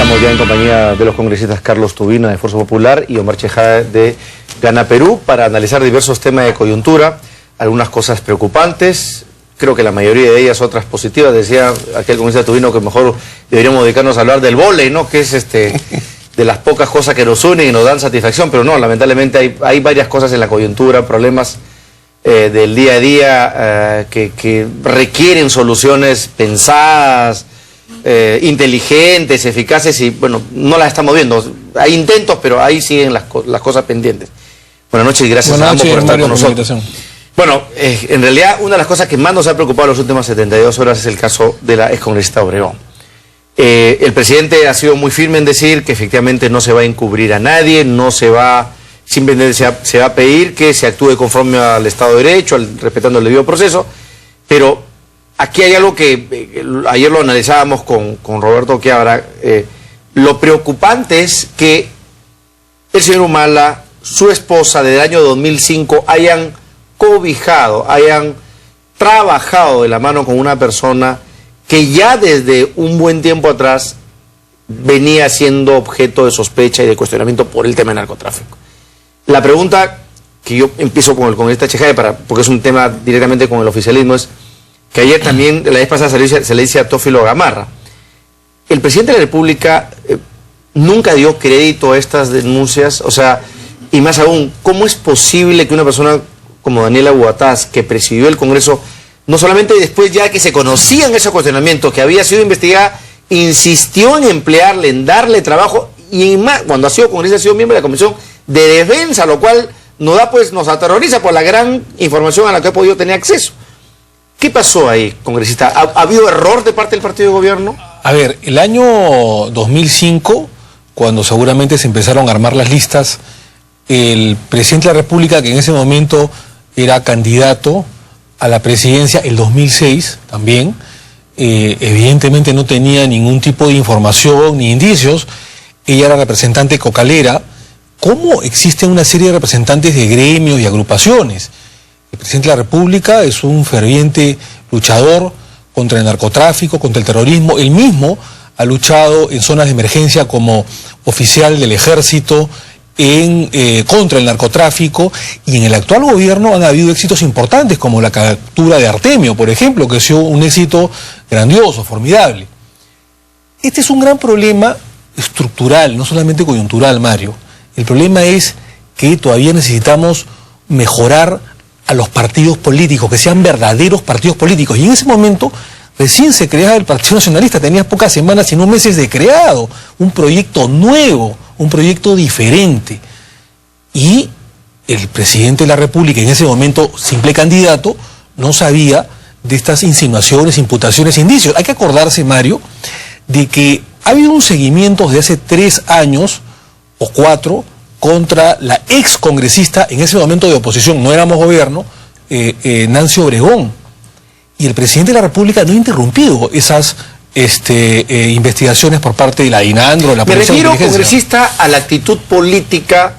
Estamos ya en compañía de los congresistas Carlos Tubina de Fuerza Popular y Omar Chejade de Gana Perú para analizar diversos temas de coyuntura, algunas cosas preocupantes, creo que la mayoría de ellas otras positivas. Decía aquel congresista Tubino que mejor deberíamos dedicarnos a hablar del vóley, ¿no? Que es de las pocas cosas que nos unen y nos dan satisfacción, pero no, lamentablemente hay varias cosas en la coyuntura, problemas del día a día que requieren soluciones pensadas, inteligentes, eficaces, y bueno, no las estamos viendo. Hay intentos, pero ahí siguen las cosas pendientes. Buenas noches y gracias a ambos por estar con nosotros. Bueno, en realidad una de las cosas que más nos ha preocupado en las últimas 72 horas es el caso de la excongresista Obregón. El presidente ha sido muy firme en decir que efectivamente no se va a encubrir a nadie, no se va, simplemente se va a pedir que se actúe conforme al Estado de Derecho, respetando el debido proceso, pero aquí hay algo que ayer lo analizábamos con Roberto Quiabra. Lo preocupante es que el señor Humala, su esposa desde el año 2005, hayan cobijado, hayan trabajado de la mano con una persona que ya desde un buen tiempo atrás venía siendo objeto de sospecha y de cuestionamiento por el tema del narcotráfico. La pregunta que yo empiezo con el congresista Chejade, porque es un tema directamente con el oficialismo, es que ayer también, la vez pasada se le dice a Teófilo Gamarra. El presidente de la República nunca dio crédito a estas denuncias, o sea, y más aún, ¿cómo es posible que una persona como Daniela Bugatás, que presidió el Congreso, no solamente después ya que se conocían esos cuestionamientos, que había sido investigada, insistió en emplearle, en darle trabajo, y más, cuando ha sido congresista, ha sido miembro de la Comisión de Defensa, lo cual nos aterroriza por la gran información a la que ha podido tener acceso? ¿Qué pasó ahí, congresista? ¿Ha habido error de parte del partido de gobierno? A ver, el año 2005, cuando seguramente se empezaron a armar las listas, el presidente de la República, que en ese momento era candidato a la presidencia, el 2006 también, evidentemente no tenía ningún tipo de información ni indicios. Ella era representante cocalera. ¿Cómo existen una serie de representantes de gremios y agrupaciones? El presidente de la República es un ferviente luchador contra el narcotráfico, contra el terrorismo. Él mismo ha luchado en zonas de emergencia como oficial del ejército contra el narcotráfico, y en el actual gobierno han habido éxitos importantes como la captura de Artemio, por ejemplo, que ha sido un éxito grandioso, formidable. Este es un gran problema estructural, no solamente coyuntural, Mario. El problema es que todavía necesitamos mejorar a los partidos políticos, que sean verdaderos partidos políticos. Y en ese momento recién se creaba el Partido Nacionalista, tenía pocas semanas y no meses de creado, un proyecto nuevo, un proyecto diferente. Y el presidente de la República, en ese momento simple candidato, no sabía de estas insinuaciones, imputaciones, indicios. Hay que acordarse, Mario, de que ha habido un seguimiento de hace 3 años o 4 contra la ex congresista, en ese momento de oposición, no éramos gobierno, Nancy Obregón. Y el presidente de la República no ha interrumpido esas investigaciones por parte de la DINANDRO, de la Policía de Inteligencia. Me refiero, congresista, a la actitud política.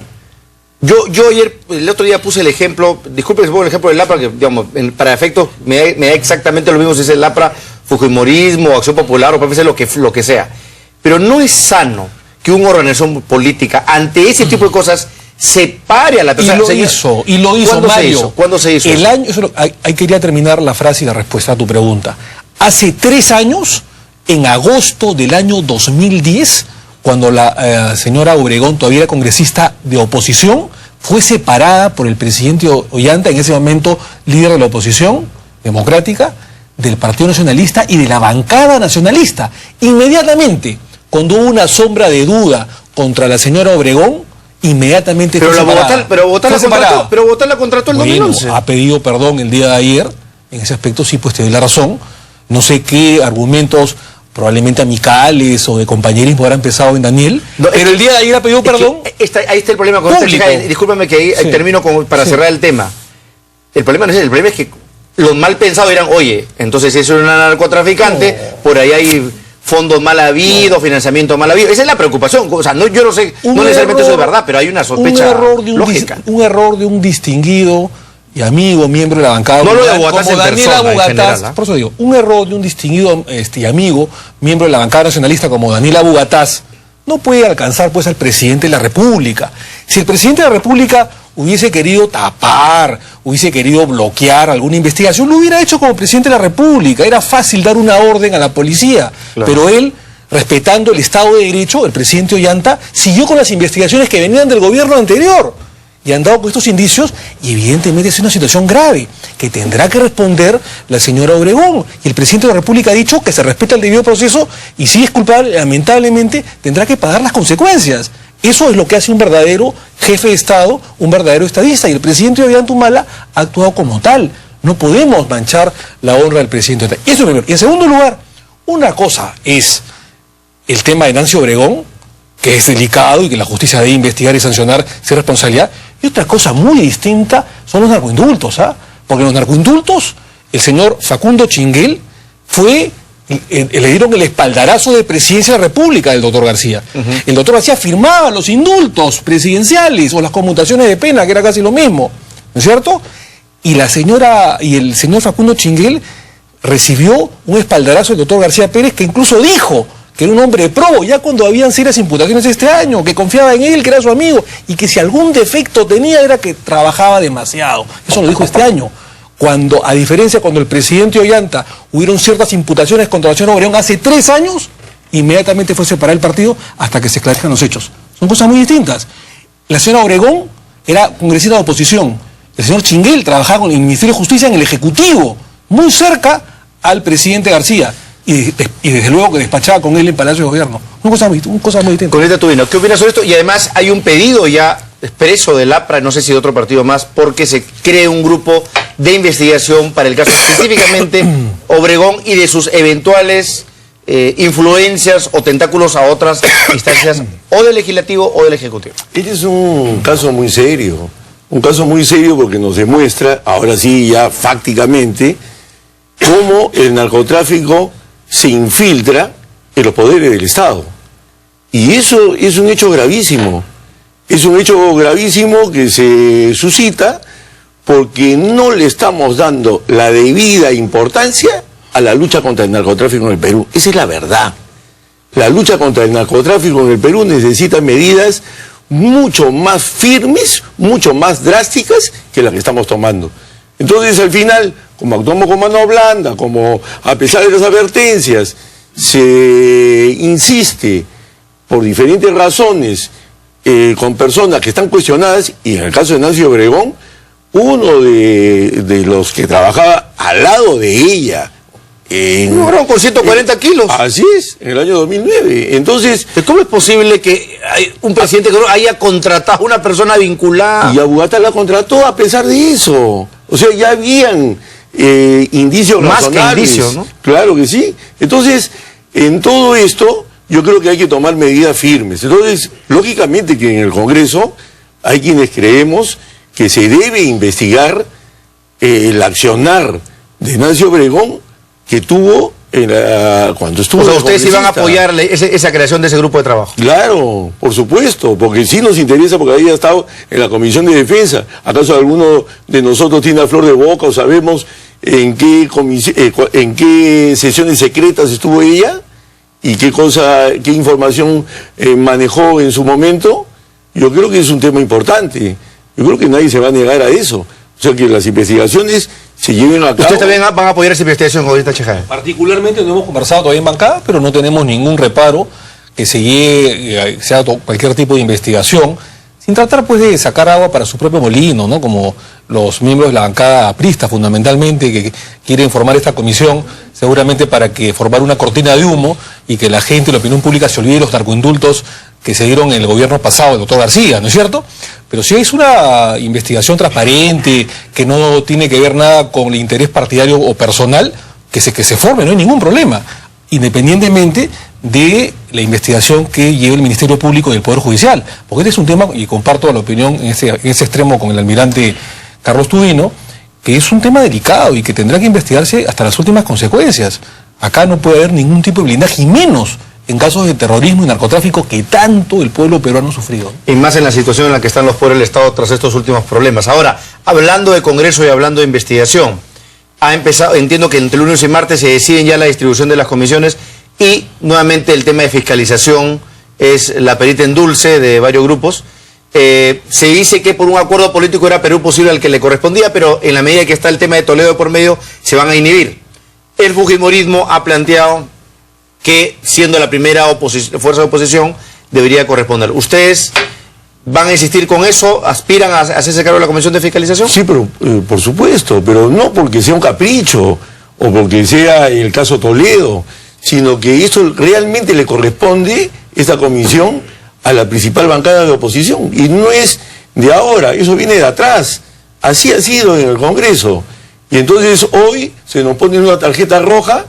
Yo ayer, el otro día puse el ejemplo, disculpe que pongo el ejemplo del LAPRA, que digamos, para efectos me da exactamente lo mismo si es el LAPRA, Fujimorismo, Acción Popular o PPC, lo que sea. Pero no es sano que una organización política, ante ese tipo de cosas, separe a la persona. Y lo hizo Mario. ¿Cuándo se hizo? Ahí quería terminar la frase y la respuesta a tu pregunta. Hace 3 años, en agosto del año 2010, cuando la señora Obregón todavía era congresista de oposición, fue separada por el presidente Ollanta, en ese momento líder de la oposición democrática, del Partido Nacionalista y de la bancada nacionalista. Inmediatamente, cuando hubo una sombra de duda contra la señora Obregón, inmediatamente pero Bogotá la contrató el 2011. Ha pedido perdón el día de ayer. En ese aspecto sí, pues te doy la razón. No sé qué argumentos probablemente amicales o de compañerismo habrán empezado en Daniel, pero el día de ayer ha pedido perdón. Ahí está el problema con esta chica. Discúlpame que ahí termino para cerrar el tema. El problema no es ese, el problema es que los mal pensados dirán, oye, entonces si es una narcotraficante, por ahí hay fondos mal habidos, financiamiento mal habido. Esa es la preocupación. O sea, yo no sé, no necesariamente eso es verdad, pero hay una sospecha lógica. Un error de un distinguido y amigo, miembro de la bancada. No lo de Bugatás en persona, en general, por eso digo, un error de un distinguido y amigo, miembro de la bancada nacionalista como Daniela Bugatás, no puede alcanzar pues al presidente de la República. Si el presidente de la República hubiese querido tapar, hubiese querido bloquear alguna investigación, lo hubiera hecho como presidente de la República. Era fácil dar una orden a la policía, claro. Pero él, respetando el Estado de Derecho, el presidente Ollanta, siguió con las investigaciones que venían del gobierno anterior. Y han dado con estos indicios, y evidentemente es una situación grave, que tendrá que responder la señora Obregón. Y el presidente de la República ha dicho que se respeta el debido proceso, y si es culpable, lamentablemente, tendrá que pagar las consecuencias. Eso es lo que hace un verdadero jefe de Estado, un verdadero estadista, y el presidente Ollanta Humala ha actuado como tal. No podemos manchar la honra del presidente. Eso es primero. Y en segundo lugar, una cosa es el tema de Nancy Obregón, que es delicado y que la justicia debe investigar y sancionar sin responsabilidad, y otra cosa muy distinta son los narcoindultos, ¿ah? Porque los narcoindultos, el señor Facundo Chinguel le dieron el espaldarazo de presidencia de la República del doctor García. El doctor García firmaba los indultos presidenciales o las conmutaciones de pena, que era casi lo mismo, ¿no es cierto? Y el señor Facundo Chinguel recibió un espaldarazo del doctor García Pérez, que incluso dijo que era un hombre probo, ya cuando habían serias imputaciones este año, que confiaba en él, que era su amigo, y que si algún defecto tenía era que trabajaba demasiado. Eso lo dijo este año. Cuando, a diferencia, cuando el presidente Ollanta hubieron ciertas imputaciones contra la señora Obregón hace 3 años, inmediatamente fue separar el partido hasta que se esclarezcan los hechos. Son cosas muy distintas. La señora Obregón era congresista de oposición. El señor Chinguel trabajaba con el Ministerio de Justicia en el Ejecutivo, muy cerca al presidente García. Y desde luego que despachaba con él en Palacio de Gobierno. Una cosa muy distinta. Coneta Tubino, ¿qué opinas sobre esto? Y además hay un pedido ya expreso del APRA, no sé si de otro partido más, porque se cree un grupo de investigación para el caso específicamente Obregón y de sus eventuales influencias o tentáculos a otras instancias o del Legislativo o del Ejecutivo. Este es un caso muy serio porque nos demuestra, ahora sí ya fácticamente, cómo el narcotráfico se infiltra en los poderes del Estado. Y eso es un hecho gravísimo. Es un hecho gravísimo que se suscita porque no le estamos dando la debida importancia a la lucha contra el narcotráfico en el Perú. Esa es la verdad. La lucha contra el narcotráfico en el Perú necesita medidas mucho más firmes, mucho más drásticas que las que estamos tomando. Entonces, al final, como actuamos con mano blanda, como a pesar de las advertencias, se insiste por diferentes razones con personas que están cuestionadas, y en el caso de Nancy Obregón, uno de los que trabajaba al lado de ella, con 140 kilos. Así es, en el año 2009. Entonces, ¿cómo es posible que un presidente haya contratado a una persona vinculada? Y Abogata la contrató a pesar de eso. O sea, ya habían indicios más razonables. Que indicios, ¿no? Claro que sí. Entonces, en todo esto, yo creo que hay que tomar medidas firmes. Entonces, lógicamente que en el Congreso hay quienes creemos que se debe investigar el accionar de Nancy Obregón que tuvo cuando estuvo... O sea, ustedes iban a apoyar esa creación de ese grupo de trabajo. Claro, por supuesto, porque sí nos interesa, porque había estado en la Comisión de Defensa. ¿Acaso alguno de nosotros tiene a flor de boca o sabemos en qué sesiones secretas estuvo ella y qué información manejó en su momento? Yo creo que es un tema importante. Yo creo que nadie se va a negar a eso. O sea, que las investigaciones se lleven a cabo. ¿Ustedes también van a apoyar esa investigación, Jovita Chejade? Particularmente no hemos conversado todavía en bancada, pero no tenemos ningún reparo que sea cualquier tipo de investigación, sin tratar pues de sacar agua para su propio molino, ¿no? Como los miembros de la bancada aprista fundamentalmente, que quieren formar esta comisión seguramente para que formar una cortina de humo y que la gente, la opinión pública se olvide de los narcoindultos que se dieron en el gobierno pasado del doctor García, ¿no es cierto? Pero si es una investigación transparente, que no tiene que ver nada con el interés partidario o personal, que se forme, no hay ningún problema, independientemente de la investigación que lleve el Ministerio Público y el Poder Judicial. Porque este es un tema, y comparto la opinión en ese extremo con el almirante Carlos Tubino, que es un tema delicado y que tendrá que investigarse hasta las últimas consecuencias. Acá no puede haber ningún tipo de blindaje, y menos en casos de terrorismo y narcotráfico que tanto el pueblo peruano ha sufrido. Y más en la situación en la que están los poderes del Estado tras estos últimos problemas. Ahora, hablando de Congreso y hablando de investigación, ha empezado, entiendo que entre lunes y martes se deciden ya la distribución de las comisiones y nuevamente el tema de fiscalización es la perita en dulce de varios grupos. Se dice que por un acuerdo político era Perú Posible al que le correspondía, pero en la medida que está el tema de Toledo por medio, se van a inhibir. El fujimorismo ha planteado que, siendo la primera fuerza de oposición, debería corresponder. ¿Ustedes van a insistir con eso? ¿Aspiran a hacerse cargo de la Comisión de Fiscalización? Sí, pero por supuesto, pero no porque sea un capricho o porque sea el caso Toledo, sino que esto realmente le corresponde, esta comisión, a la principal bancada de oposición. Y no es de ahora, eso viene de atrás. Así ha sido en el Congreso. Y entonces hoy se nos pone una tarjeta roja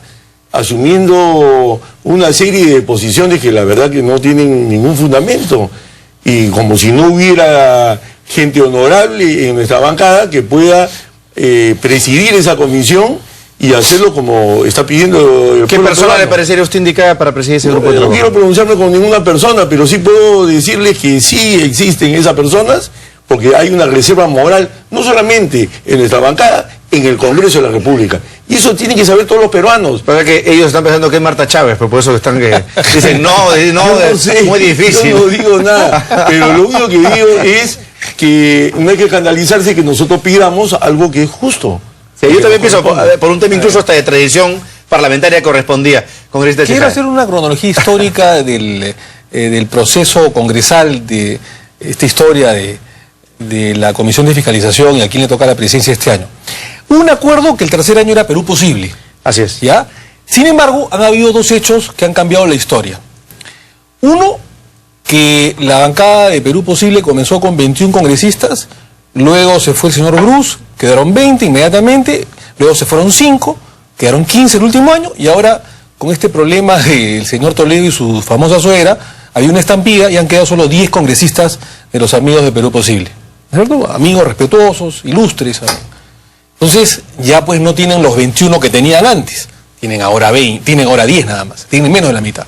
asumiendo una serie de posiciones que la verdad que no tienen ningún fundamento. Y como si no hubiera gente honorable en nuestra bancada que pueda presidir esa comisión y hacerlo como está pidiendo el ¿Qué persona le parecería usted indicada para presidir ese grupo de trabajo? No quiero pronunciarme con ninguna persona, pero sí puedo decirles que sí existen esas personas, porque hay una reserva moral, no solamente en nuestra bancada, en el Congreso de la República. Y eso tienen que saber todos los peruanos. Para que ellos están pensando que es Marta Chávez, pero por eso están que dicen, no, sé, muy difícil. Yo no digo nada, pero lo único que digo es que no hay que escandalizarse que nosotros pidamos algo que es justo. Sí, yo también pienso, por un tema incluso hasta de tradición parlamentaria correspondía. Quiero hacer una cronología histórica del proceso congresal de esta historia de la Comisión de Fiscalización y a quién le toca la presidencia este año. Un acuerdo que el tercer año era Perú Posible. Así es. ¿Ya? Sin embargo, han habido dos hechos que han cambiado la historia. Uno, que la bancada de Perú Posible comenzó con 21 congresistas, luego se fue el señor Bruce, quedaron 20 inmediatamente, luego se fueron 5, quedaron 15 el último año, y ahora, con este problema del señor Toledo y su famosa suegra, había una estampida y han quedado solo 10 congresistas de los amigos de Perú Posible. ¿No es cierto? Amigos respetuosos, ilustres. Entonces, ya pues no tienen los 21 que tenían antes, tienen ahora 20, tienen ahora 10 nada más, tienen menos de la mitad.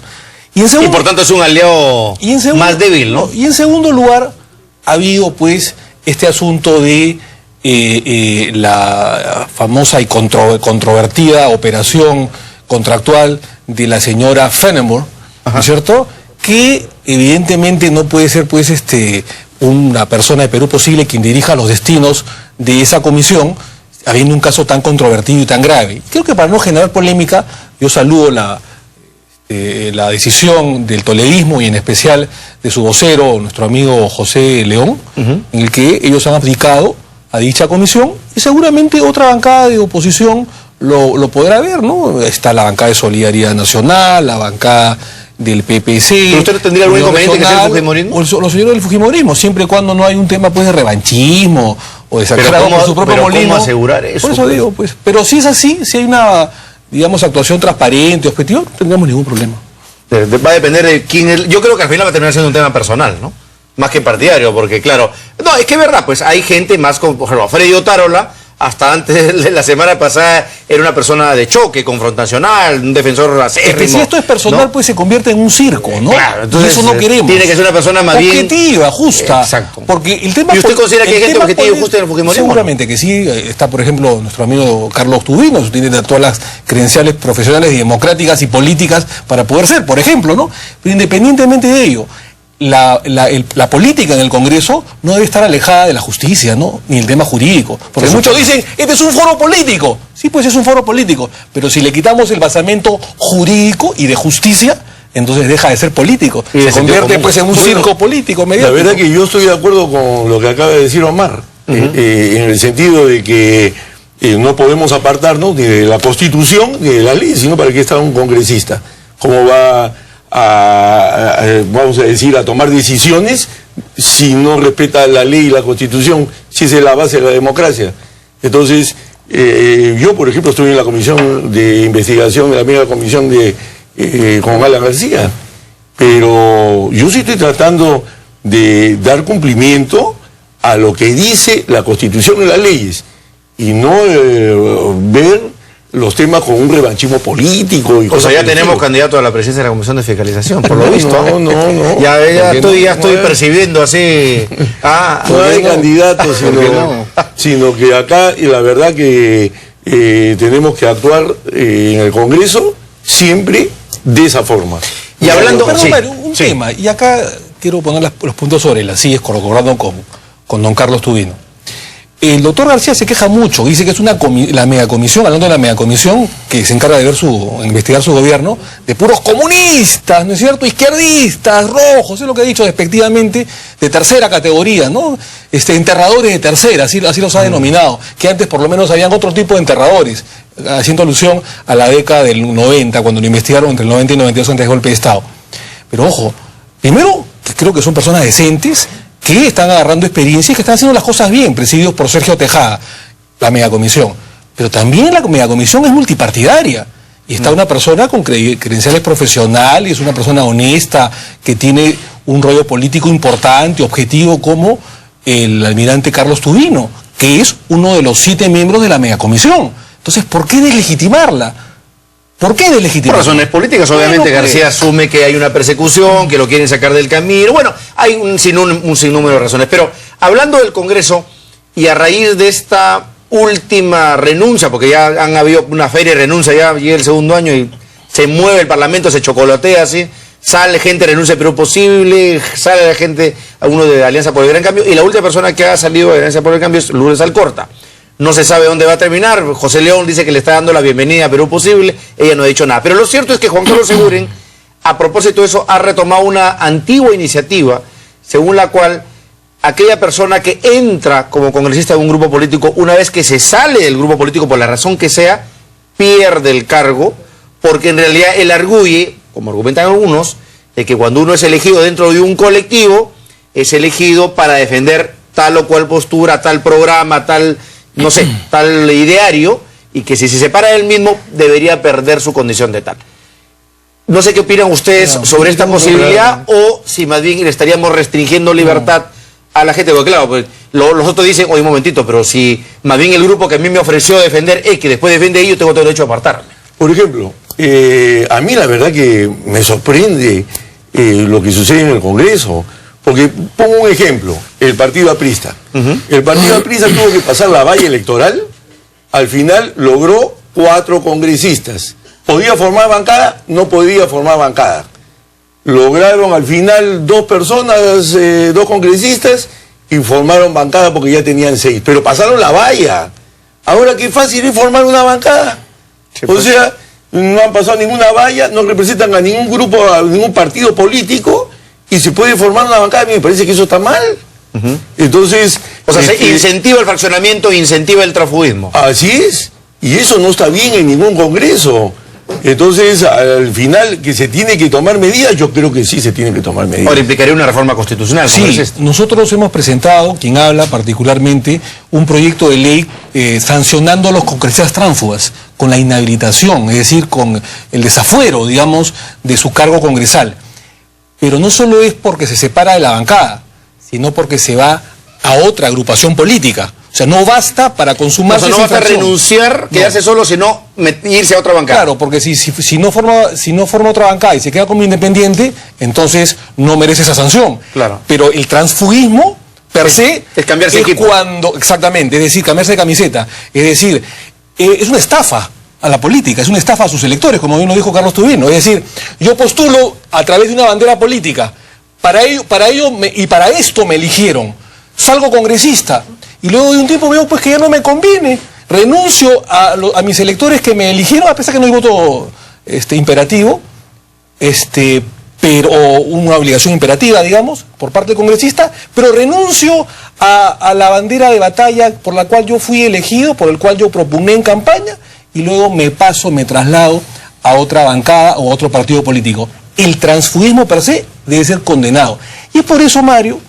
Y por tanto es un aliado más débil, ¿no? Y en segundo lugar, ha habido pues este asunto de la famosa y controvertida operación contractual de la señora Fenimore, ¿no es cierto? Que evidentemente no puede ser pues una persona de Perú Posible quien dirija los destinos de esa comisión, habiendo un caso tan controvertido y tan grave. Creo que para no generar polémica, yo saludo la decisión del toledismo y en especial de su vocero, nuestro amigo José León, en el que ellos han abdicado a dicha comisión y seguramente otra bancada de oposición lo podrá ver, ¿no? Está la bancada de Solidaridad Nacional, la bancada del PPC. ¿Pero usted tendría algún inconveniente que sea el fujimorismo? Los señores del fujimorismo, siempre y cuando no hay un tema pues de revanchismo o de sacar algo por su propio molino. ¿Cómo asegurar eso? Por eso digo, pues. Pero si es así, si hay una, digamos, actuación transparente, objetiva, no tendríamos ningún problema. Va a depender de quién es. Yo creo que al final va a terminar siendo un tema personal, ¿no? Más que partidario, porque claro. No, es que es verdad, pues hay gente más como, por ejemplo, Freddy Otárola, hasta antes de la semana pasada era una persona de choque, confrontacional, un defensor acérrimo. Es que si esto es personal, ¿no? Pues se convierte en un circo, ¿no? Claro, entonces y eso no queremos. Tiene que ser una persona más objetiva, justa. Exacto. Porque el tema. ¿Y usted considera que hay gente objetiva y justa en el fujimorismo? Seguramente que sí. Está, por ejemplo, nuestro amigo Carlos Tubino, tiene todas las credenciales profesionales y democráticas y políticas para poder ser, por ejemplo, ¿no? Pero independientemente de ello, la política en el Congreso no debe estar alejada de la justicia, ¿no? Ni el tema jurídico. Porque muchos dicen, este es un foro político. Sí, pues es un foro político. Pero si le quitamos el basamento jurídico y de justicia, entonces deja de ser político. Se convierte pues en un circo político mediático. La verdad que yo estoy de acuerdo con lo que acaba de decir Omar, en el sentido de que no podemos apartarnos ni de la Constitución ni de la ley, sino para qué está un congresista. ¿Cómo va vamos a decir, a tomar decisiones si no respeta la ley y la Constitución, si esa es la base de la democracia? Entonces, yo, por ejemplo, estoy en la comisión de investigación, de la misma comisión con Alan García, pero yo sí estoy tratando de dar cumplimiento a lo que dice la Constitución y las leyes, y no ver los temas con un revanchismo político. Y o sea, ya tenemos candidato a la presidencia de la Comisión de Fiscalización, por lo visto. No. Ya estoy percibiendo así. No hay candidato, sino que acá, y la verdad que tenemos que actuar en el Congreso siempre de esa forma. Y hablando... Perdón, sí, Mario, un sí. tema, y acá quiero poner los puntos sobre las sillas, corroborando con don Carlos Tubino. El doctor García se queja mucho, dice que es la megacomisión, hablando de la megacomisión, que se encarga de investigar su gobierno, de puros comunistas, ¿no es cierto? Izquierdistas, rojos, es lo que ha dicho despectivamente, de tercera categoría, ¿no? Enterradores de tercera, así los ha denominado, que antes por lo menos habían otro tipo de enterradores, haciendo alusión a la década del 90, cuando lo investigaron entre el 90 y 92 antes del golpe de Estado. Pero ojo, primero, que creo que son personas decentes, que están agarrando experiencia y que están haciendo las cosas bien, presididos por Sergio Tejada, la megacomisión. Pero también la megacomisión es multipartidaria. Y está una persona con credenciales profesionales, una persona honesta, que tiene un rollo político importante, objetivo, como el almirante Carlos Tubino, que es uno de los 7 miembros de la megacomisión. Entonces, ¿por qué deslegitimarla? ¿Por qué deslegitimar? Por razones políticas, obviamente. Bueno, García asume que hay una persecución, que lo quieren sacar del camino. Bueno, hay un sinnúmero de razones. Pero hablando del Congreso, y a raíz de esta última renuncia, porque ya han habido una feria de renuncia, ya llega el segundo año y se mueve el Parlamento, se chocolatea así, sale gente, renuncia Perú Posible, sale la gente, alguno de Alianza por el Gran Cambio, y la última persona que ha salido de Alianza por el Cambio es Lourdes Alcorta. No se sabe dónde va a terminar. José León dice que le está dando la bienvenida a Perú Posible. Ella no ha dicho nada. Pero lo cierto es que Juan Carlos Seguren, a propósito de eso, ha retomado una antigua iniciativa, según la cual aquella persona que entra como congresista de un grupo político, una vez que se sale del grupo político por la razón que sea, pierde el cargo, porque en realidad él arguye, como argumentan algunos, de que cuando uno es elegido dentro de un colectivo, es elegido para defender tal o cual postura, tal programa, tal... no sé, tal ideario, y que si se separa del mismo, debería perder su condición de tal. No sé qué opinan ustedes sobre esta posibilidad, o si más bien le estaríamos restringiendo libertad a la gente, porque claro, pues, los otros dicen, oye, un momentito, pero si más bien el grupo que a mí me ofreció defender que después defiende ellos, tengo todo el derecho a apartarme. Por ejemplo, a mí la verdad que me sorprende lo que sucede en el Congreso. Porque, pongo un ejemplo, el partido aprista. El partido aprista tuvo que pasar la valla electoral, al final logró 4 congresistas. ¿Podía formar bancada? No podía formar bancada. Lograron al final 2 personas, 2 congresistas, y formaron bancada porque ya tenían 6. Pero pasaron la valla. Ahora qué fácil es formar una bancada. Sí, pues. O sea, no han pasado ninguna valla, no representan a ningún grupo, a ningún partido político, y se puede formar una bancada. A mí me parece que eso está mal. Entonces... o sea, se incentiva el fraccionamiento, incentiva el transfugismo. Así es. Y eso no está bien en ningún congreso. Entonces, al final, que se tiene que tomar medidas, yo creo que sí se tienen que tomar medidas. Ahora, implicaría una reforma constitucional. Sí, nosotros hemos presentado, quien habla particularmente, un proyecto de ley sancionando a los congresistas tránsfugas, con la inhabilitación, es decir, con el desafuero, digamos, de su cargo congresal. Pero no solo es porque se separa de la bancada, sino porque se va a otra agrupación política. O sea, no basta para consumarse. O sea, no basta renunciar, quedarse solo, sino irse a otra bancada. Claro, porque si no forma otra bancada y se queda como independiente, entonces no merece esa sanción. Claro. Pero el transfugismo, per se, es cambiarse de equipo. Exactamente, es decir, cambiarse de camiseta. Es decir, es una estafa a la política, es una estafa a sus electores, como bien lo dijo Carlos Tubino. Es decir, yo postulo a través de una bandera política, para esto me eligieron, salgo congresista, y luego de un tiempo veo pues que ya no me conviene, renuncio a mis electores que me eligieron, a pesar que no hay voto imperativo, pero una obligación imperativa, digamos, por parte del congresista, pero renuncio a la bandera de batalla por la cual yo fui elegido, por el cual yo propugné en campaña, y luego me traslado a otra bancada o a otro partido político. El transfugismo per se debe ser condenado. Y es por eso, Mario,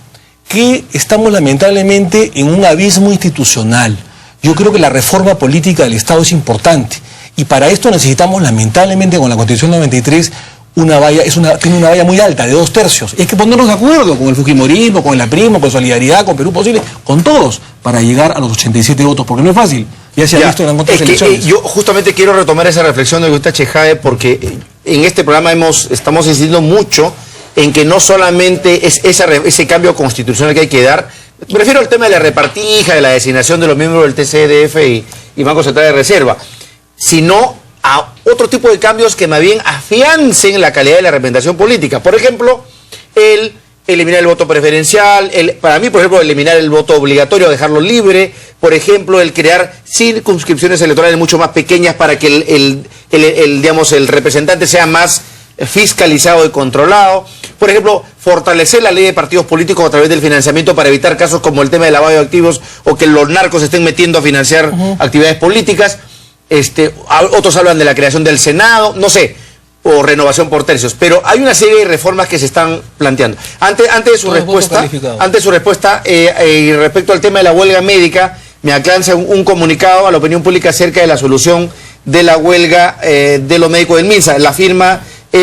que estamos lamentablemente en un abismo institucional. Yo creo que la reforma política del Estado es importante. Y para esto necesitamos, lamentablemente, con la Constitución 93, tiene una valla muy alta, de 2/3. Y hay que ponernos de acuerdo con el fujimorismo, con el aprimo, con Solidaridad, con Perú Posible, con todos, para llegar a los 87 votos, porque no es fácil. Ya se ha visto en las otras elecciones. Yo justamente quiero retomar esa reflexión de Gustavo Chejae, porque en este programa estamos insistiendo mucho en que no solamente es ese cambio constitucional que hay que dar. Me refiero al tema de la repartija, de la designación de los miembros del TCDF y Banco Central de Reserva, sino a otro tipo de cambios que más bien afiancen la calidad de la representación política. Por ejemplo, el eliminar el voto preferencial, para mí, por ejemplo, eliminar el voto obligatorio, dejarlo libre, por ejemplo, el crear circunscripciones electorales mucho más pequeñas para que digamos, el representante sea más fiscalizado y controlado. Por ejemplo, fortalecer la ley de partidos políticos a través del financiamiento para evitar casos como el tema de lavado de activos o que los narcos se estén metiendo a financiar actividades políticas. Otros hablan de la creación del Senado, no sé, o renovación por tercios, pero hay una serie de reformas que se están planteando. Antes de su respuesta, y respecto al tema de la huelga médica, me alcanza un comunicado a la opinión pública acerca de la solución de la huelga de los médicos del MINSA. La firma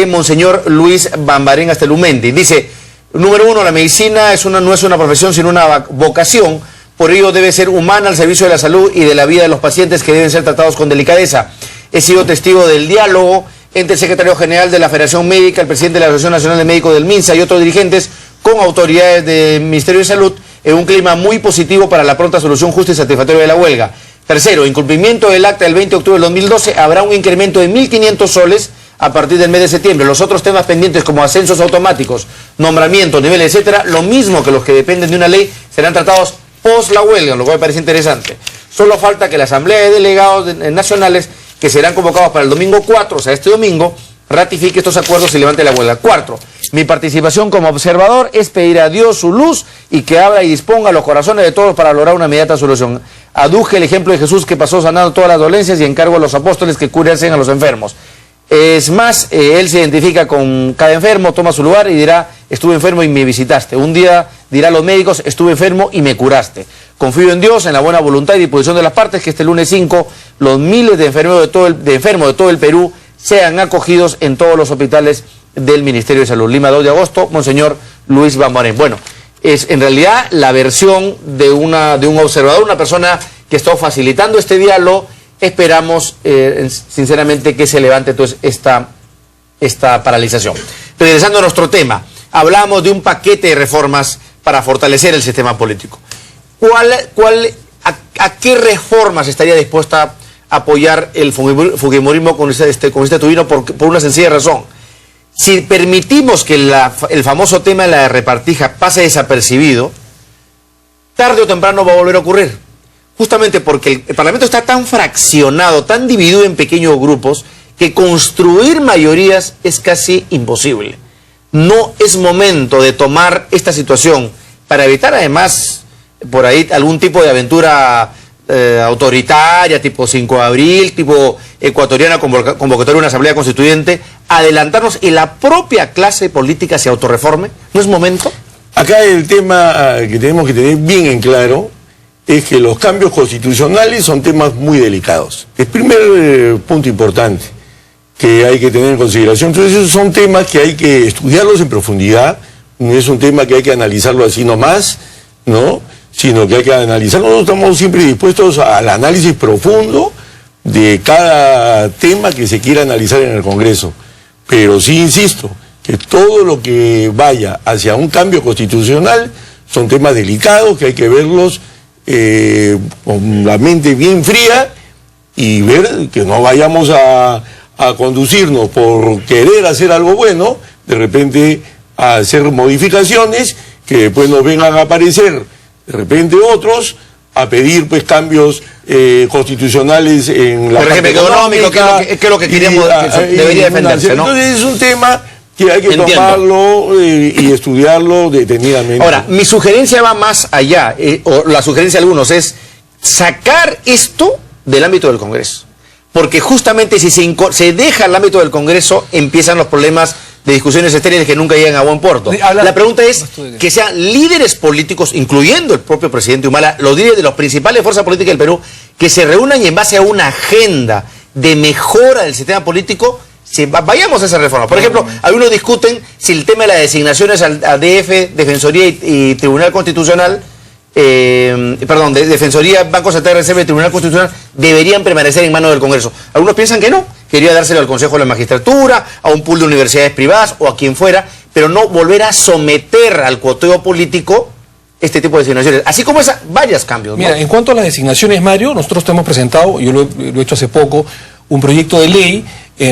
Monseñor Luis Bambarén Astelumendi. Dice, número uno, la medicina no es una profesión sino una vocación, por ello debe ser humana al servicio de la salud y de la vida de los pacientes que deben ser tratados con delicadeza. He sido testigo del diálogo entre el secretario general de la Federación Médica, el presidente de la Asociación Nacional de Médicos del MINSA y otros dirigentes con autoridades del Ministerio de Salud en un clima muy positivo para la pronta solución justa y satisfactoria de la huelga. Tercero, incumplimiento del acta del 20 de octubre del 2012, habrá un incremento de 1.500 soles a partir del mes de septiembre. Los otros temas pendientes como ascensos automáticos, nombramientos, niveles, etcétera, lo mismo que los que dependen de una ley, serán tratados post la huelga, lo cual me parece interesante. Solo falta que la Asamblea de Delegados Nacionales, que serán convocados para el domingo 4, o sea, este domingo, ratifique estos acuerdos y levante la huelga. Cuarto, mi participación como observador es pedir a Dios su luz y que abra y disponga los corazones de todos para lograr una inmediata solución. Aduje el ejemplo de Jesús que pasó sanando todas las dolencias y encargo a los apóstoles que curasen a los enfermos. Es más, él se identifica con cada enfermo, toma su lugar y dirá, estuve enfermo y me visitaste. Un día dirá a los médicos, estuve enfermo y me curaste. Confío en Dios, en la buena voluntad y disposición de las partes, que este lunes 5 los miles de enfermos de todo el Perú sean acogidos en todos los hospitales del Ministerio de Salud. Lima, 2 de agosto, Monseñor Luis Bambarén. Bueno, es en realidad la versión de un observador, una persona que está facilitando este diálogo. Esperamos, sinceramente, que se levante entonces esta paralización. Regresando a nuestro tema, hablamos de un paquete de reformas para fortalecer el sistema político. ¿A qué reformas estaría dispuesta a apoyar el fujimorismo con este tubino por una sencilla razón? Si permitimos que el famoso tema de la repartija pase desapercibido, tarde o temprano va a volver a ocurrir. Justamente porque el Parlamento está tan fraccionado, tan dividido en pequeños grupos, que construir mayorías es casi imposible. No es momento de tomar esta situación para evitar además por ahí algún tipo de aventura autoritaria, tipo 5 de abril, tipo ecuatoriana, convocatoria de una asamblea constituyente, adelantarnos y la propia clase política se autorreforme. ¿No es momento? Acá el tema que tenemos que tener bien en claro es que los cambios constitucionales son temas muy delicados. El primer punto importante que hay que tener en consideración. Entonces esos son temas que hay que estudiarlos en profundidad, no es un tema que hay que analizarlo así nomás, ¿no? Sino que hay que analizarlo. Nosotros estamos siempre dispuestos al análisis profundo de cada tema que se quiera analizar en el Congreso. Pero sí insisto, que todo lo que vaya hacia un cambio constitucional son temas delicados que hay que verlos con la mente bien fría y ver que no vayamos a conducirnos por querer hacer algo bueno, de repente a hacer modificaciones que después nos vengan a aparecer de repente otros a pedir pues cambios constitucionales en la parte económica, que es lo que queríamos, que debería defenderse, ¿no? Entonces es un tema que hay que tomarlo y estudiarlo detenidamente. Ahora, mi sugerencia va más allá, o la sugerencia de algunos es sacar esto del ámbito del Congreso. Porque justamente si se deja el ámbito del Congreso, empiezan los problemas de discusiones estériles que nunca llegan a buen puerto. La pregunta es que sean líderes políticos, incluyendo el propio presidente Humala, los líderes de las principales fuerzas políticas del Perú, que se reúnan y en base a una agenda de mejora del sistema político, vayamos a esa reforma. Por ejemplo, algunos discuten si el tema de las designaciones al DF, Defensoría y Tribunal Constitucional, Defensoría, Banco Central de Reserva y Tribunal Constitucional deberían permanecer en manos del Congreso. Algunos piensan que no, quería dárselo al Consejo de la Magistratura, a un pool de universidades privadas o a quien fuera, pero no volver a someter al cuoteo político este tipo de designaciones, así como varios cambios, ¿no? Mira, en cuanto a las designaciones, Mario, nosotros te hemos presentado, yo lo he hecho hace poco, un proyecto de ley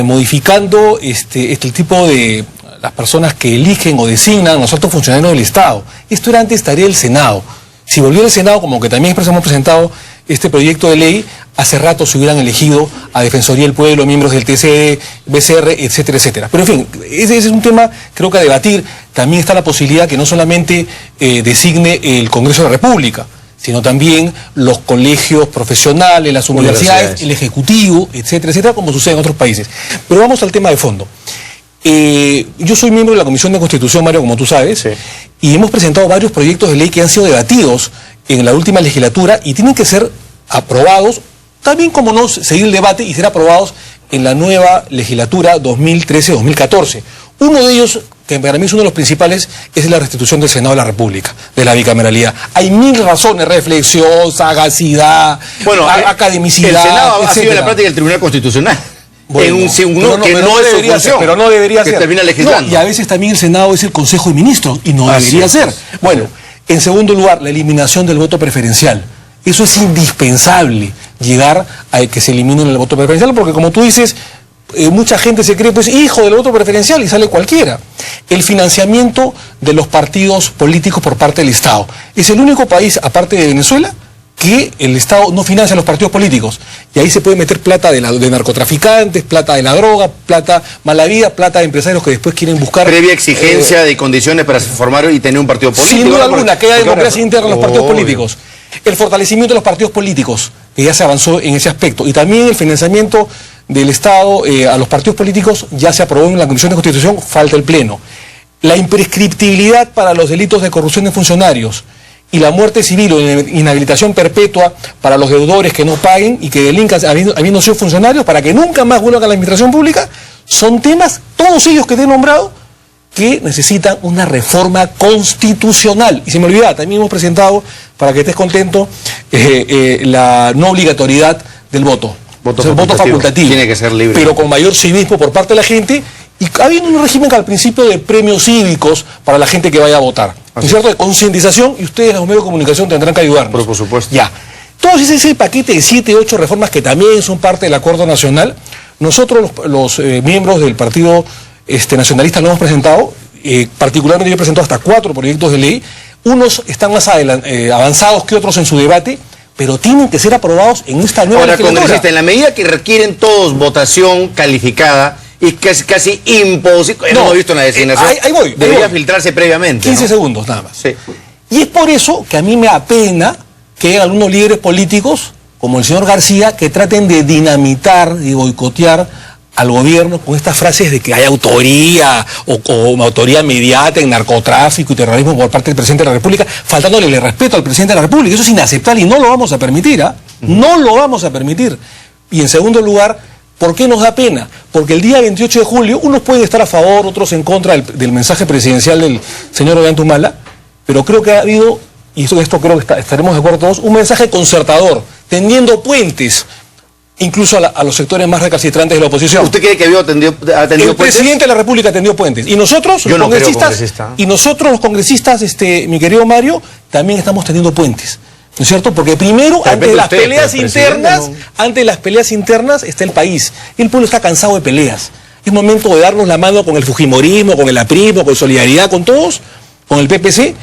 modificando este tipo de las personas que eligen o designan a los altos funcionarios del Estado. Esto era antes tarea del Senado. Si volviera el Senado, como que también hemos presentado este proyecto de ley, hace rato se hubieran elegido a Defensoría del Pueblo, miembros del TCE, BCR, etcétera, etcétera. Pero en fin, ese es un tema, creo que a debatir. También está la posibilidad que no solamente designe el Congreso de la República, sino también los colegios profesionales, las universidades, el Ejecutivo, etcétera, etcétera, como sucede en otros países. Pero vamos al tema de fondo. Yo soy miembro de la Comisión de Constitución, Mario, como tú sabes, sí, y hemos presentado varios proyectos de ley que han sido debatidos en la última legislatura y tienen que ser aprobados, también como no seguir el debate y ser aprobados en la nueva legislatura 2013-2014. Uno de ellos, que para mí es uno de los principales, es la restitución del Senado de la República, de la bicameralidad. Hay mil razones: reflexión, sagacidad, academicidad, el Senado etcétera. ha sido en la práctica del Tribunal Constitucional. Bueno, en un segundo que no es su función, pero no debería ser. Termina legislando. No, y a veces también el Senado es el Consejo de Ministros y no debería ser. Bueno, en segundo lugar, la eliminación del voto preferencial. Eso es indispensable, llegar a que se elimine el voto preferencial, porque como tú dices, mucha gente se cree pues hijo del voto preferencial y sale cualquiera. El financiamiento de los partidos políticos por parte del Estado. Es el único país, aparte de Venezuela, que el Estado no financia a los partidos políticos. Y ahí se puede meter plata de narcotraficantes, plata de la droga, plata mala vida, plata de empresarios que después quieren buscar... Previa exigencia de condiciones para formar y tener un partido político. Sin duda alguna, que haya democracia interna en los partidos políticos. El fortalecimiento de los partidos políticos, que ya se avanzó en ese aspecto. Y también el financiamiento del Estado a los partidos políticos ya se aprobó en la Comisión de Constitución, falta el Pleno. La imprescriptibilidad para los delitos de corrupción de funcionarios y la muerte civil o inhabilitación perpetua para los deudores que no paguen y que delincan habiendo sido funcionarios para que nunca más vuelvan a la administración pública, son temas, todos ellos que te he nombrado, que necesitan una reforma constitucional. Y se me olvidaba, también hemos presentado, para que estés contento, la no obligatoriedad del voto. Voto facultativo. Tiene que ser libre. Pero con mayor civismo por parte de la gente, y habiendo un régimen al principio de premios cívicos para la gente que vaya a votar. ¿No es cierto? De concientización, y ustedes, los medios de comunicación, tendrán que ayudarnos. Pero por supuesto. Ya. Todo ese paquete de 7, 8 reformas que también son parte del acuerdo nacional, nosotros los miembros del Partido Nacionalista lo hemos presentado, particularmente yo he presentado hasta 4 proyectos de ley. Unos están más avanzados que otros en su debate, pero tienen que ser aprobados en esta nueva legislatura. Congresista, en la medida que requieren todos votación calificada, y casi imposible, no hemos visto una designación, debería filtrarse previamente. 15 segundos nada más. Sí. Y es por eso que a mí me apena que hay algunos líderes políticos, como el señor García, que traten de dinamitar y boicotear al gobierno con estas frases de que hay autoría o autoría mediática en narcotráfico y terrorismo por parte del presidente de la República, faltándole el respeto al presidente de la República. Eso es inaceptable y no lo vamos a permitir, no lo vamos a permitir. Y en segundo lugar, ¿por qué nos da pena? Porque el día 28 de julio, unos pueden estar a favor, otros en contra del mensaje presidencial del señor Ollanta, pero creo que ha habido, y esto creo que estaremos de acuerdo todos, un mensaje concertador, tendiendo puentes, incluso a los sectores más recalcitrantes de la oposición. ¿Usted cree que ha tendido puentes? El presidente de la República tendió puentes. Y nosotros, los congresistas, mi querido Mario, también estamos teniendo puentes. ¿No es cierto? Porque primero, ante las peleas internas está el país. El pueblo está cansado de peleas. Es momento de darnos la mano con el fujimorismo, con el aprismo, con Solidaridad, con todos, con el PPC,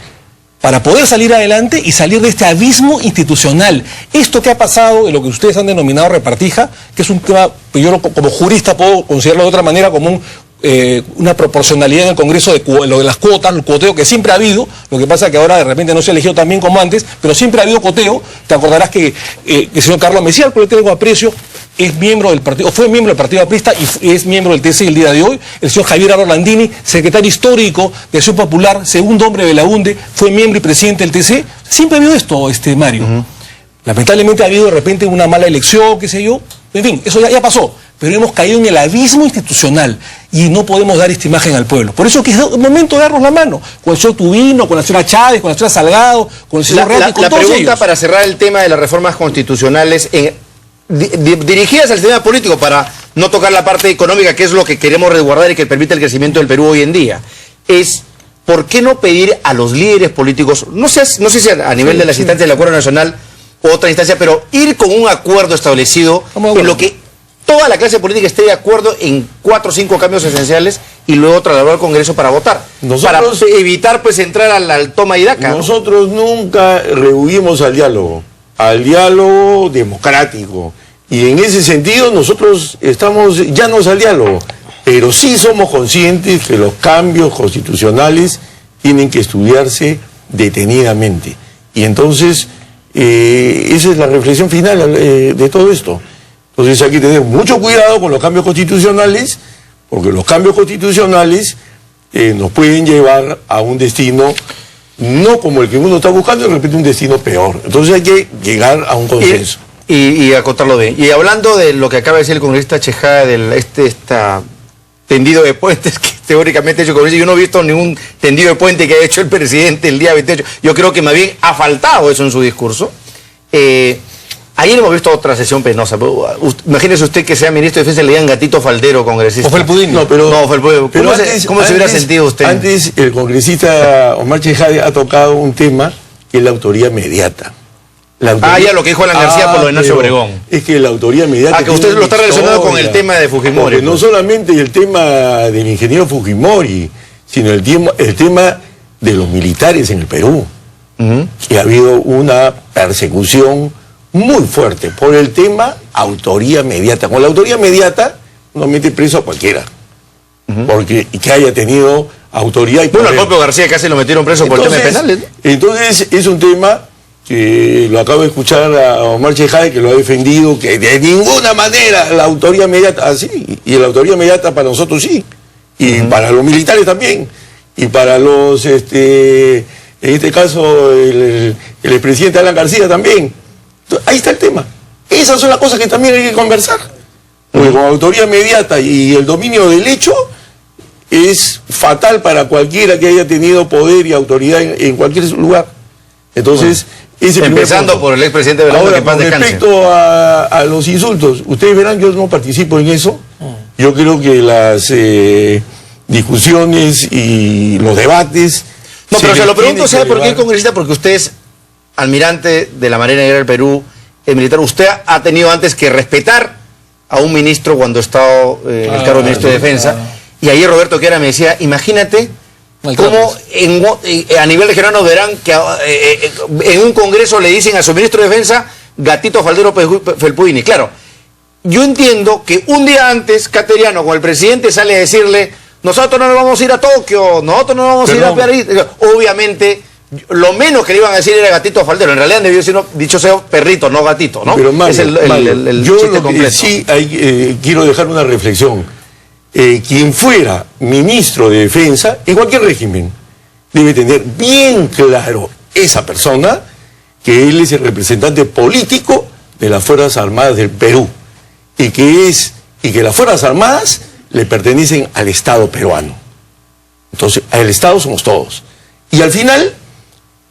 para poder salir adelante y salir de este abismo institucional. Esto que ha pasado, de lo que ustedes han denominado repartija, que es un tema que yo como jurista puedo considerarlo de otra manera como una proporcionalidad en el Congreso de lo de las cuotas, el cuoteo que siempre ha habido, lo que pasa es que ahora de repente no se ha elegido tan bien como antes, pero siempre ha habido cuoteo. Te acordarás que el señor Carlos Mejía, al cual le tengo aprecio, es miembro del partido, fue miembro del Partido Aprista y es miembro del TC el día de hoy. El señor Javier Orlandini, secretario histórico de Acción Popular, segundo hombre de la UNDE, fue miembro y presidente del TC. Siempre ha habido esto, Mario. Lamentablemente ha habido de repente una mala elección, qué sé yo. En fin, eso ya pasó. Pero hemos caído en el abismo institucional y no podemos dar esta imagen al pueblo. Por eso que es el momento de darnos la mano. Con el señor Tubino, con la señora Chávez, con la señora Salgado, con el señor Reati, con todos ellos. La pregunta para cerrar el tema de las reformas constitucionales dirigidas al sistema político, para no tocar la parte económica, que es lo que queremos resguardar y que permite el crecimiento del Perú hoy en día, es ¿por qué no pedir a los líderes políticos, no sé si a nivel de las instancias del Acuerdo Nacional o otra instancia, pero ir con un acuerdo establecido en lo que toda la clase política esté de acuerdo en 4 o 5 cambios esenciales y luego trasladarlo al Congreso para votar. Para evitar pues entrar al toma y daca. Nosotros nunca rehuimos al diálogo democrático. Y en ese sentido nosotros estamos llanos al diálogo. Pero sí somos conscientes que los cambios constitucionales tienen que estudiarse detenidamente. Y entonces, esa es la reflexión final de todo esto. Entonces hay que tener mucho cuidado con los cambios constitucionales, porque los cambios constitucionales nos pueden llevar a un destino no como el que uno está buscando, y de repente un destino peor. Entonces hay que llegar a un consenso. Y acotarlo bien. Y hablando de lo que acaba de decir el congresista Chejade, esta tendido de puentes que teóricamente ha hecho el congresista, yo no he visto ningún tendido de puente que haya hecho el presidente el día 28. Yo creo que más bien ha faltado eso en su discurso. Ayer hemos visto otra sesión penosa. Imagínese usted que sea ministro de Defensa y le digan gatito faldero congresista. ¿O Felpudini? No, ¿Cómo se hubiera sentido usted? Antes el congresista Omar Chejade ha tocado un tema que es la autoría mediata. Ya lo que dijo Alan García por lo de Ignacio Obregón. Es que la autoría mediata... que usted lo está relacionando con el tema de Fujimori. Porque no solamente el tema del ingeniero Fujimori, sino el tema de los militares en el Perú. Que ha habido una persecución muy fuerte por el tema autoría mediata. Con la autoría mediata uno mete preso a cualquiera. Porque que haya tenido autoridad y poder. Bueno, al propio García casi lo metieron preso por temas penales. Entonces es un tema que lo acabo de escuchar a Omar Chejade, que lo ha defendido, que de ninguna manera la autoría mediata, así, y la autoría mediata para nosotros sí, y para los militares también, y para los, en este caso, el expresidente Alan García también. Entonces, ahí está el tema. Esas son las cosas que también hay que conversar. Porque con autoría mediata y el dominio del hecho es fatal para cualquiera que haya tenido poder y autoridad en cualquier lugar. Entonces, empezando por el expresidente Velasco. Ahora, con respecto a los insultos, ustedes verán, yo no participo en eso. Yo creo que las discusiones y los debates... No, pero se lo pregunto, ¿sabe por qué, congresista? Porque usted es almirante de la Marina Negra del Perú, el militar. Usted ha tenido antes que respetar a un ministro cuando ha estado en el cargo de ministro de Defensa. Y ayer Roberto Quiara me decía, imagínate cómo a nivel regional nos verán que en un congreso le dicen a su ministro de Defensa gatito faldero Felpudini. Claro, yo entiendo que un día antes Cateriano con el presidente sale a decirle, nosotros no nos vamos a ir a Tokio, nosotros no vamos a ir a París. Obviamente, lo menos que le iban a decir era gatito faldero. En realidad debió ser, dicho sea, perrito, no gatito, ¿no? Pero Mario, es el yo chiste lo que completo. sí quiero dejar una reflexión. Quien fuera ministro de Defensa, en cualquier régimen, debe tener bien claro esa persona que él es el representante político de las Fuerzas Armadas del Perú y que las Fuerzas Armadas le pertenecen al Estado peruano. Entonces, el Estado somos todos. Y al final,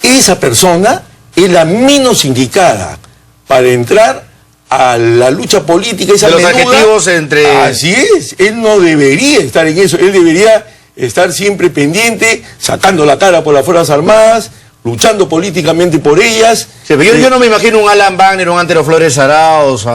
esa persona es la menos indicada para entrar a la lucha política, esa de los adjetivos entre... Así es, él no debería estar en eso, él debería estar siempre pendiente, sacando la cara por las Fuerzas Armadas, luchando políticamente por ellas. Sí, pero yo no me imagino un Alan Wagner, un Antero Flores Arauz,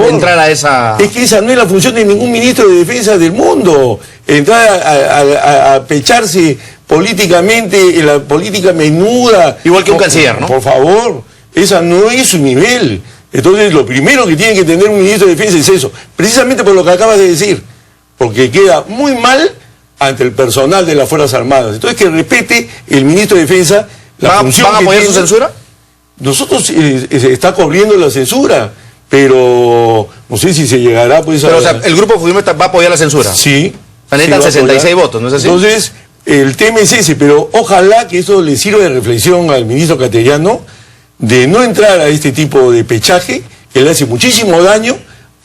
entrar a esa... Es que esa no es la función de ningún ministro de Defensa del mundo, entrar a pecharse políticamente en la política menuda. Igual que un canciller, ¿no? Por favor, esa no es su nivel. Entonces, lo primero que tiene que tener un ministro de Defensa es eso, precisamente por lo que acabas de decir, porque queda muy mal ante el personal de las Fuerzas Armadas. Entonces, que respete el ministro de Defensa la función. ¿Van a apoyar su censura? Nosotros se está corriendo la censura, pero no sé si se llegará pues pero, o sea, el grupo Fujimori va a apoyar la censura. Sí. Necesitan 66 votos, ¿no es así? Entonces, el tema es ese, pero ojalá que eso le sirva de reflexión al ministro Cateriano, de no entrar a este tipo de pechaje que le hace muchísimo daño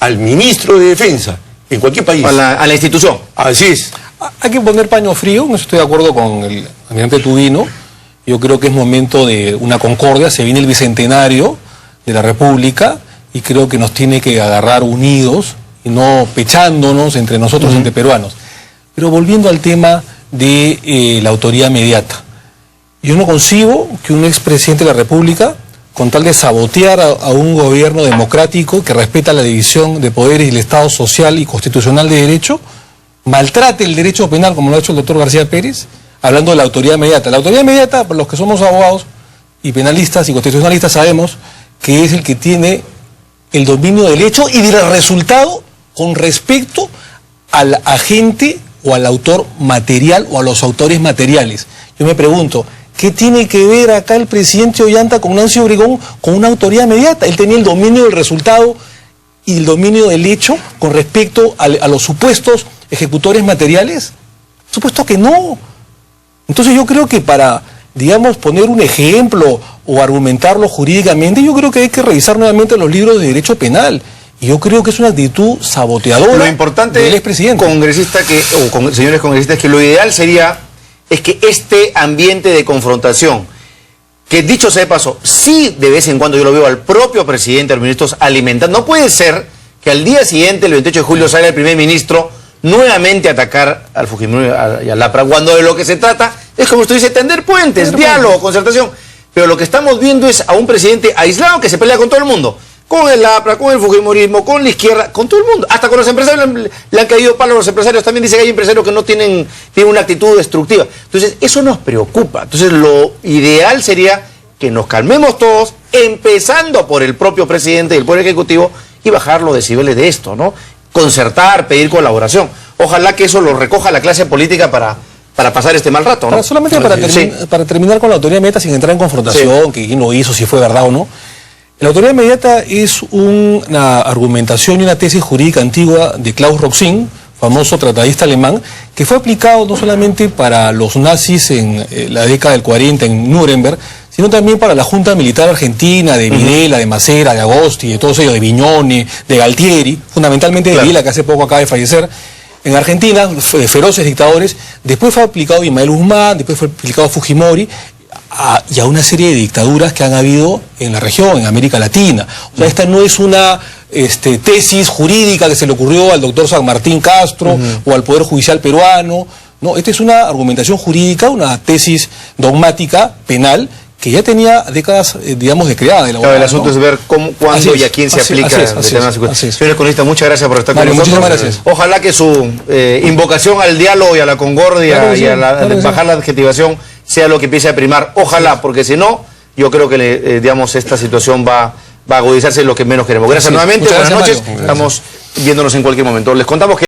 al ministro de Defensa en cualquier país. A la institución. Así es. Hay que poner paño frío, no estoy de acuerdo con el almirante Tubino. Yo creo que es momento de una concordia, se viene el bicentenario de la República y creo que nos tiene que agarrar unidos y no pechándonos entre nosotros, entre peruanos. Pero volviendo al tema de la autoridad mediata. Yo no concibo que un expresidente de la República con tal de sabotear a un gobierno democrático que respeta la división de poderes y el Estado social y constitucional de derecho, maltrate el derecho penal, como lo ha hecho el doctor García Pérez, hablando de la autoridad inmediata. La autoridad inmediata, por los que somos abogados y penalistas y constitucionalistas, sabemos que es el que tiene el dominio del hecho y del resultado con respecto al agente o al autor material o a los autores materiales. Yo me pregunto, ¿qué tiene que ver acá el presidente Ollanta con Nancy Obregón con una autoridad inmediata? Él tenía el dominio del resultado y el dominio del hecho con respecto a los supuestos ejecutores materiales. Supuesto que no. Entonces yo creo que para, digamos, poner un ejemplo o argumentarlo jurídicamente, yo creo que hay que revisar nuevamente los libros de derecho penal. Y yo creo que es una actitud saboteadora. Lo importante, del expresidente, señores congresistas, que lo ideal sería es que este ambiente de confrontación, que dicho sea de paso, sí de vez en cuando yo lo veo al propio presidente, a los ministros alimentando. No puede ser que al día siguiente, el 28 de julio, salga el primer ministro nuevamente a atacar al Fujimori y al APRA, cuando de lo que se trata es, como usted dice, tender puentes, diálogo, concertación. Pero lo que estamos viendo es a un presidente aislado que se pelea con todo el mundo. Con el APRA, con el Fujimorismo, con la izquierda, con todo el mundo. Hasta con los empresarios le han caído palos a los empresarios. También dice que hay empresarios que no tienen una actitud destructiva. Entonces, eso nos preocupa. Entonces, lo ideal sería que nos calmemos todos, empezando por el propio presidente y el Poder Ejecutivo, y bajar los decibeles de esto, ¿no? Concertar, pedir colaboración. Ojalá que eso lo recoja la clase política para pasar este mal rato, ¿no? Solamente para terminar con la autoridad inmediata, sin entrar en confrontación, que quién lo hizo, si fue verdad o no. La autoridad inmediata es una argumentación y una tesis jurídica antigua de Klaus Roxin, famoso tratadista alemán, que fue aplicado no solamente para los nazis en la década del 40 en Nuremberg, sino también para la Junta Militar Argentina, de Videla, de Macera, de Agosti, de todos ellos, de Viñone, de Galtieri, fundamentalmente de Videla, que hace poco acaba de fallecer. En Argentina, feroces dictadores. Después fue aplicado Ismael Guzmán, después fue aplicado Fujimori, y a una serie de dictaduras que han habido en la región, en América Latina. O sea, esta no es una tesis jurídica que se le ocurrió al doctor San Martín Castro o al Poder Judicial peruano. No, esta es una argumentación jurídica, una tesis dogmática, penal, que ya tenía décadas, digamos, de creada. Claro, el asunto es ver cuándo y a quién se aplica. Señores congresistas, muchas gracias por estar con nosotros. Muchísimas gracias. Ojalá que su invocación al diálogo y a la concordia y a bajar la adjetivación sea lo que empiece a primar. Ojalá, porque si no, yo creo que digamos, esta situación va a agudizarse, lo que menos queremos. Gracias nuevamente, buenas noches. Estamos viéndonos en cualquier momento. Les contamos que